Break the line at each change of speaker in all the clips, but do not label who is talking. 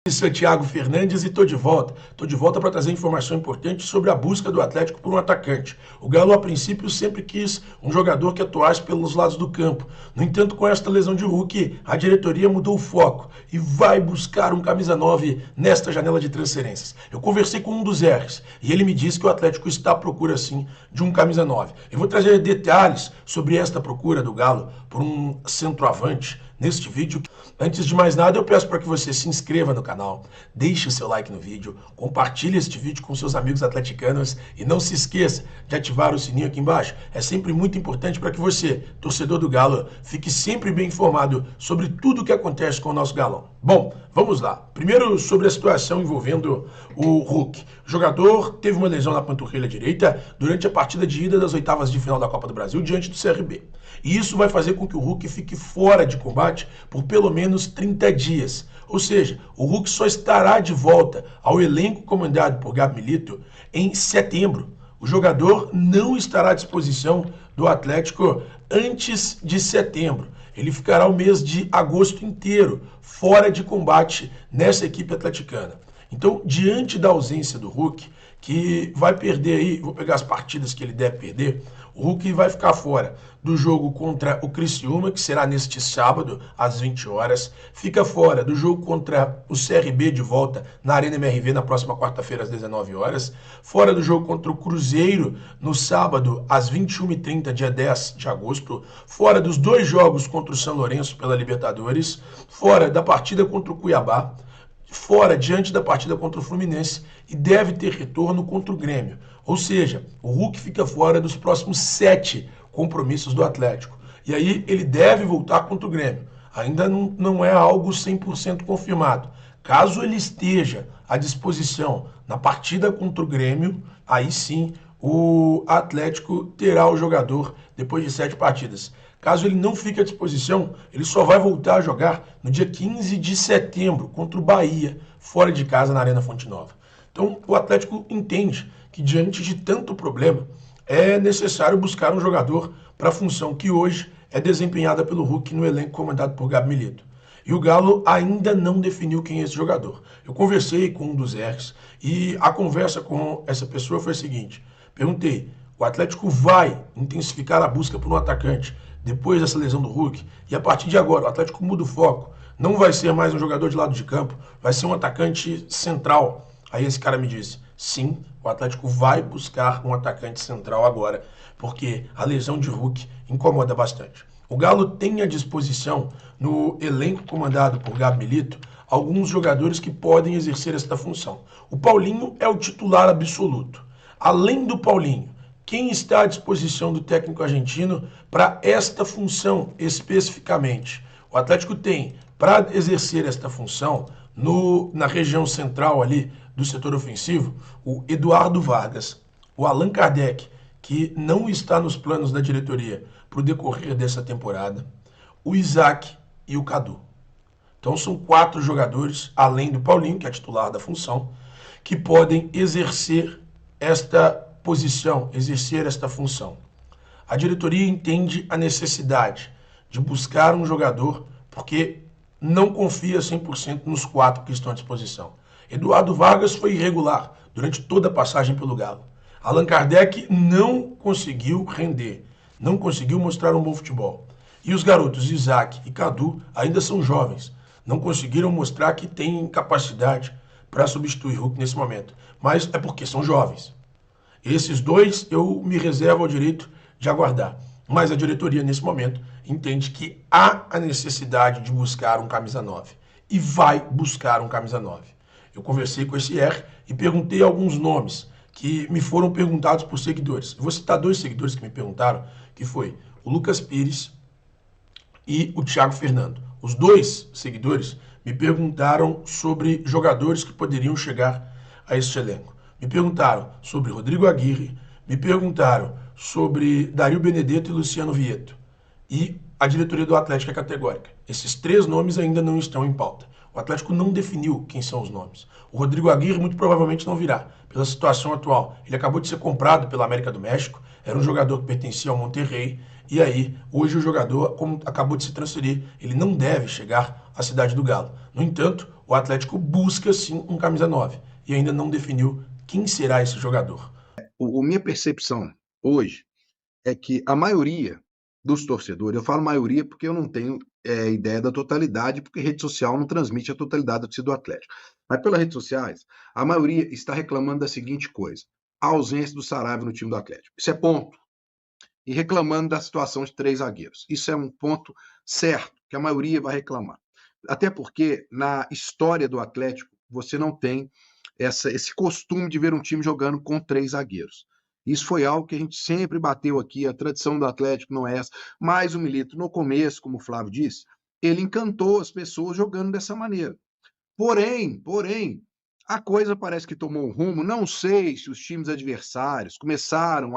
Isso é Thiago Fernandes e estou de volta. Estou de volta para trazer informação importante sobre a busca do Atlético por um atacante. O Galo, a princípio, sempre quis um jogador que atuasse pelos lados do campo. No entanto, com esta lesão de Hulk, a diretoria mudou o foco e vai buscar um camisa 9 nesta janela de transferências. Eu conversei com um dos R's e ele me disse que o Atlético está à procura, sim, de um camisa 9. Eu vou trazer detalhes sobre esta procura do Galo por um centroavante neste vídeo. Antes de mais nada, eu peço para que você se inscreva no canal, deixe o seu like no vídeo, compartilhe este vídeo com seus amigos atleticanos e não se esqueça de ativar o sininho aqui embaixo. É sempre muito importante para que você, torcedor do Galo, fique sempre bem informado sobre tudo o que acontece com o nosso Galão. Bom, vamos lá. Primeiro, sobre a situação envolvendo o Hulk. O jogador teve uma lesão na panturrilha direita durante a partida de ida das oitavas de final da Copa do Brasil diante do CRB. E isso vai fazer com que o Hulk fique fora de combate por pelo menos 30 dias. Ou seja, o Hulk só estará de volta ao elenco comandado por Gabi Milito em setembro. O jogador não estará à disposição do Atlético antes de setembro. Ele ficará o mês de agosto inteiro fora de combate nessa equipe atleticana. Então, diante da ausência do Hulk, que vai perder aí, vou pegar as partidas que ele deve perder, o Hulk vai ficar fora do jogo contra o Criciúma, que será neste sábado, às 20 horas. Fica fora do jogo contra o CRB de volta na Arena MRV na próxima quarta-feira, às 19 horas. Fora do jogo contra o Cruzeiro no sábado, às 21h30, dia 10 de agosto. Fora dos dois jogos contra o São Lourenço pela Libertadores. Fora da partida contra o Cuiabá. Fora diante da partida contra o Fluminense e deve ter retorno contra o Grêmio. Ou seja, o Hulk fica fora dos próximos 7 compromissos do Atlético. E aí ele deve voltar contra o Grêmio. Ainda não é algo 100% confirmado. Caso ele esteja à disposição na partida contra o Grêmio, aí sim o Atlético terá o jogador depois de 7 partidas. Caso ele não fique à disposição, ele só vai voltar a jogar no dia 15 de setembro contra o Bahia, fora de casa na Arena Fonte Nova. Então o Atlético entende que diante de tanto problema é necessário buscar um jogador para a função que hoje é desempenhada pelo Hulk no elenco comandado por Gabi Milito. E o Galo ainda não definiu quem é esse jogador. Eu conversei com um dos R's e a conversa com essa pessoa foi a seguinte. Perguntei, o Atlético vai intensificar a busca por um atacante depois dessa lesão do Hulk, e a partir de agora o Atlético muda o foco, não vai ser mais um jogador de lado de campo, vai ser um atacante central. Aí esse cara me disse, sim, o Atlético vai buscar um atacante central agora, porque a lesão de Hulk incomoda bastante. O Galo tem à disposição, no elenco comandado por Gabi Milito, alguns jogadores que podem exercer esta função. O Paulinho é o titular absoluto. Além do Paulinho, quem está à disposição do técnico argentino para esta função especificamente? O Atlético tem, para exercer esta função, na região central ali do setor ofensivo, o Eduardo Vargas, o Allan Kardec, que não está nos planos da diretoria para o decorrer dessa temporada, o Isaac e o Cadu. Então são 4 jogadores, além do Paulinho, que é titular da função, que podem exercer esta posição, exercer esta função. A diretoria entende a necessidade de buscar um jogador porque não confia 100% nos 4 que estão à disposição. Eduardo Vargas foi irregular durante toda a passagem pelo Galo. Allan Kardec não conseguiu render, não conseguiu mostrar um bom futebol. E os garotos Isaac e Cadu ainda são jovens, não conseguiram mostrar que têm capacidade para substituir Hulk nesse momento. Mas é porque são jovens. Esses 2 eu me reservo ao direito de aguardar. Mas a diretoria, nesse momento, entende que há a necessidade de buscar um camisa 9. E vai buscar um camisa 9. Eu conversei com esse R e perguntei alguns nomes que me foram perguntados por seguidores. Eu vou citar 2 seguidores que me perguntaram, que foi o Lucas Pires e o Thiago Fernando. Os 2 seguidores me perguntaram sobre jogadores que poderiam chegar a este elenco. Me perguntaram sobre Rodrigo Aguirre, me perguntaram sobre Dario Benedetto e Luciano Vieto. E a diretoria do Atlético é categórica. Esses 3 nomes ainda não estão em pauta. O Atlético não definiu quem são os nomes. O Rodrigo Aguirre muito provavelmente não virá, pela situação atual. Ele acabou de ser comprado pela América do México, era um jogador que pertencia ao Monterrey, e aí, hoje o jogador, como acabou de se transferir, ele não deve chegar à cidade do Galo. No entanto, o Atlético busca sim um camisa 9 e ainda não definiu quem será esse jogador.
Minha percepção hoje é que a maioria dos torcedores, eu falo maioria porque eu não tenho ideia da totalidade, porque rede social não transmite a totalidade do Atlético. Mas pelas redes sociais, a maioria está reclamando da seguinte coisa: a ausência do Saraiva no time do Atlético. Isso é ponto. E reclamando da situação de 3 zagueiros. Isso é um ponto certo, que a maioria vai reclamar. Até porque, na história do Atlético, você não tem esse costume de ver um time jogando com 3 zagueiros. Isso foi algo que a gente sempre bateu aqui, a tradição do Atlético não é essa. Mas o Milito, no começo, como o Flávio disse, ele encantou as pessoas jogando dessa maneira. Porém, a coisa parece que tomou um rumo. Não sei se os times adversários começaram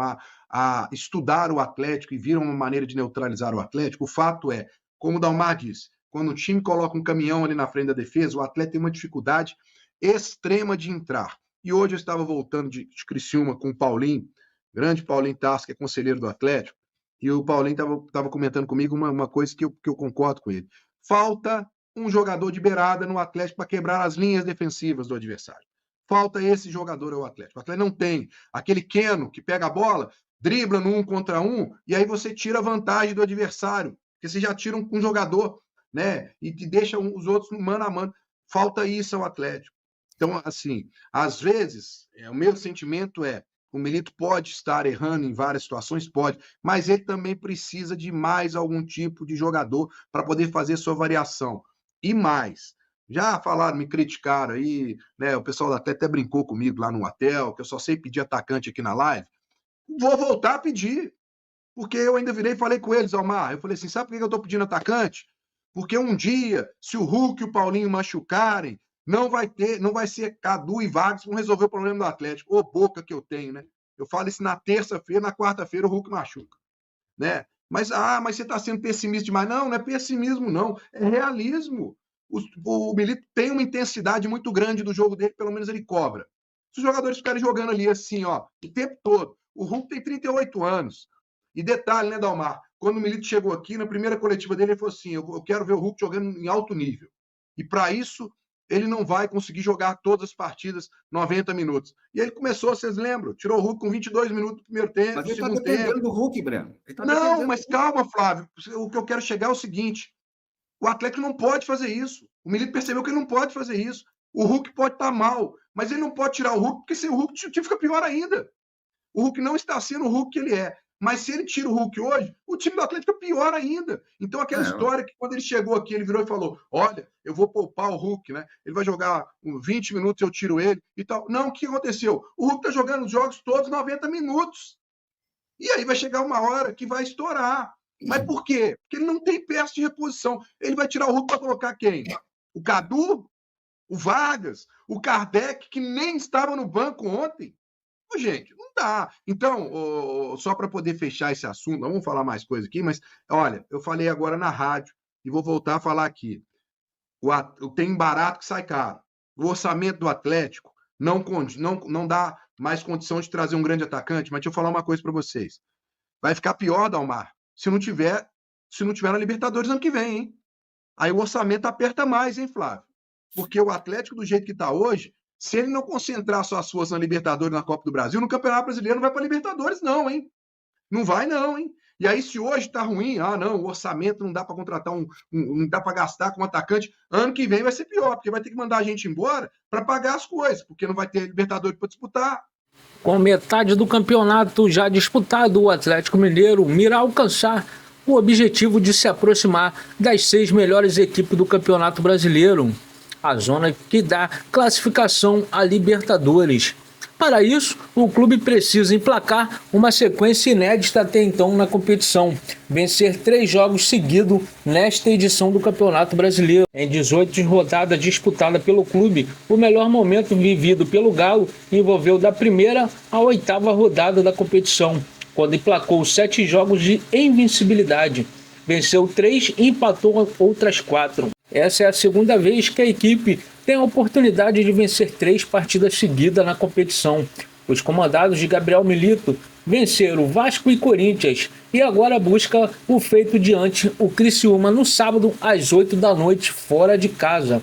a estudar o Atlético e viram uma maneira de neutralizar o Atlético. O fato é, como o Dalmar disse, quando o time coloca um caminhão ali na frente da defesa, o Atlético tem uma dificuldade extrema de entrar. E hoje eu estava voltando de Criciúma com o Paulinho, grande Paulinho Tarso, que é conselheiro do Atlético, e o Paulinho estava comentando comigo uma coisa que eu concordo com ele. Falta um jogador de beirada no Atlético para quebrar as linhas defensivas do adversário. Falta esse jogador ao Atlético. O Atlético não tem. Aquele Keno que pega a bola, dribla no 1 contra 1, e aí você tira a vantagem do adversário, porque você já tira um jogador, né? E te deixa os outros mano a mano. Falta isso ao Atlético. Então, assim, às vezes, o meu sentimento é: o Milito pode estar errando em várias situações, pode, mas ele também precisa de mais algum tipo de jogador para poder fazer sua variação. E mais, já falaram, me criticaram aí, né? O pessoal até brincou comigo lá no hotel, que eu só sei pedir atacante aqui na live. Vou voltar a pedir, porque eu ainda virei e falei com eles, Almar. Eu falei assim: sabe por que eu estou pedindo atacante? Porque um dia, se o Hulk e o Paulinho machucarem, não vai ser Cadu e Vargas que vão resolver o problema do Atlético. Ô boca que eu tenho, né? Eu falo isso na terça-feira, na quarta-feira o Hulk machuca, né? Mas você está sendo pessimista demais. Não é pessimismo, não. É realismo. O Milito tem uma intensidade muito grande do jogo dele, pelo menos ele cobra. Se os jogadores ficarem jogando ali assim, ó, o tempo todo. O Hulk tem 38 anos. E detalhe, né, Dalmar? Quando o Milito chegou aqui, na primeira coletiva dele, ele falou assim: eu quero ver o Hulk jogando em alto nível. E para isso, ele não vai conseguir jogar todas as partidas 90 minutos. E ele começou, vocês lembram? Tirou o Hulk com 22 minutos no primeiro tempo,
mas ele está dependendo do Hulk, Breno.
Não, mas calma, Flávio. O que eu quero chegar é o seguinte: o Atlético não pode fazer isso. O Milito percebeu que ele não pode fazer isso. O Hulk pode estar mal, mas ele não pode tirar o Hulk, porque sem o Hulk o time fica pior ainda. O Hulk não está sendo o Hulk que ele é. Mas se ele tira o Hulk hoje, o time do Atlético é pior ainda. Então aquela história que quando ele chegou aqui, ele virou e falou: olha, eu vou poupar o Hulk, né? Ele vai jogar 20 minutos, eu tiro ele e tal. Não, o que aconteceu? O Hulk está jogando os jogos todos 90 minutos. E aí vai chegar uma hora que vai estourar. Mas por quê? Porque ele não tem peça de reposição. Ele vai tirar o Hulk para colocar quem? O Cadu? O Vargas? O Kardec, que nem estava no banco ontem? Gente, não dá. Então, só para poder fechar esse assunto, não vamos falar mais coisa aqui, mas olha, eu falei agora na rádio e vou voltar a falar aqui. Tem barato que sai caro. O orçamento do Atlético não dá mais condição de trazer um grande atacante, mas deixa eu falar uma coisa para vocês. Vai ficar pior, Dalmar, se não tiver na Libertadores ano que vem, hein? Aí o orçamento aperta mais, hein, Flávio? Porque o Atlético, do jeito que está hoje, se ele não concentrar suas forças na Libertadores, na Copa do Brasil, no Campeonato Brasileiro não vai para Libertadores não, hein? Não vai não, hein? E aí se hoje tá ruim, não, o orçamento não dá para contratar não dá para gastar com um atacante, ano que vem vai ser pior, porque vai ter que mandar a gente embora para pagar as coisas, porque não vai ter Libertadores para disputar.
Com metade do campeonato já disputado, o Atlético Mineiro mira alcançar o objetivo de se aproximar das 6 melhores equipes do Campeonato Brasileiro, a zona que dá classificação a Libertadores. Para isso, o clube precisa emplacar uma sequência inédita até então na competição, vencer 3 jogos seguidos nesta edição do Campeonato Brasileiro. Em 18 rodadas disputadas pelo clube, o melhor momento vivido pelo Galo envolveu da primeira à 8ª rodada da competição, quando emplacou 7 jogos de invencibilidade. Venceu 3 e empatou outras 4. Essa é a segunda vez que a equipe tem a oportunidade de vencer 3 partidas seguidas na competição. Os comandados de Gabriel Milito venceram Vasco e Corinthians e agora busca o feito diante o Criciúma no sábado às 8 da noite fora de casa.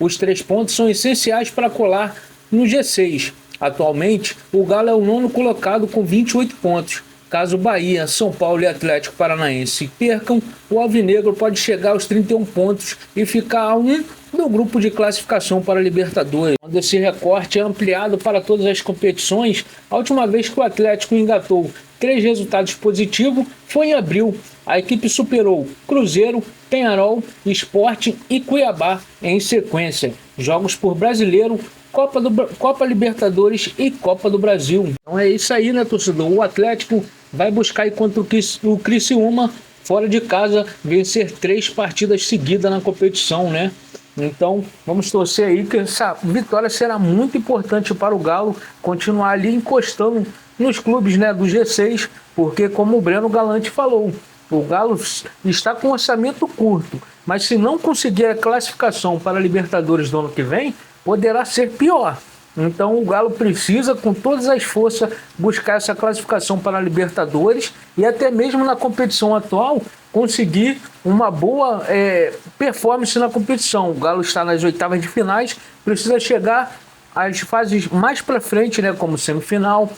Os 3 pontos são essenciais para colar no G6. Atualmente, o Galo é o 9º colocado com 28 pontos. Caso Bahia, São Paulo e Atlético Paranaense percam, o alvinegro pode chegar aos 31 pontos e ficar a 1 do grupo de classificação para a Libertadores. Quando esse recorte é ampliado para todas as competições, a última vez que o Atlético engatou 3 resultados positivos foi em abril. A equipe superou Cruzeiro, Peñarol, Sport e Cuiabá em sequência. Jogos por Brasileiro, Copa Libertadores e Copa do Brasil. Então é isso aí, né, torcedor? O Atlético vai buscar aí contra o Criciúma, fora de casa, vencer 3 partidas seguidas na competição, né? Então vamos torcer aí que essa vitória será muito importante para o Galo continuar ali encostando nos clubes, né, do G6, porque como o Breno Galante falou, o Galo está com um orçamento curto, mas se não conseguir a classificação para a Libertadores do ano que vem, poderá ser pior. Então o Galo precisa, com todas as forças, buscar essa classificação para a Libertadores e até mesmo na competição atual, conseguir uma boa performance na competição. O Galo está nas oitavas de finais, precisa chegar às fases mais para frente, né, como semifinal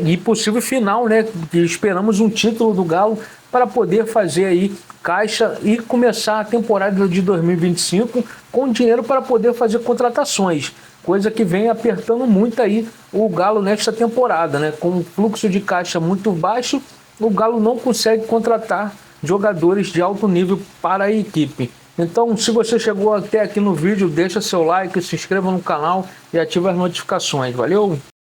e possível final, né, que esperamos um título do Galo para poder fazer aí caixa e começar a temporada de 2025 com dinheiro para poder fazer contratações, coisa que vem apertando muito aí o Galo nesta temporada, né? Com um fluxo de caixa muito baixo, o Galo não consegue contratar jogadores de alto nível para a equipe. Então, se você chegou até aqui no vídeo, deixa seu like, se inscreva no canal e ative as notificações. Valeu!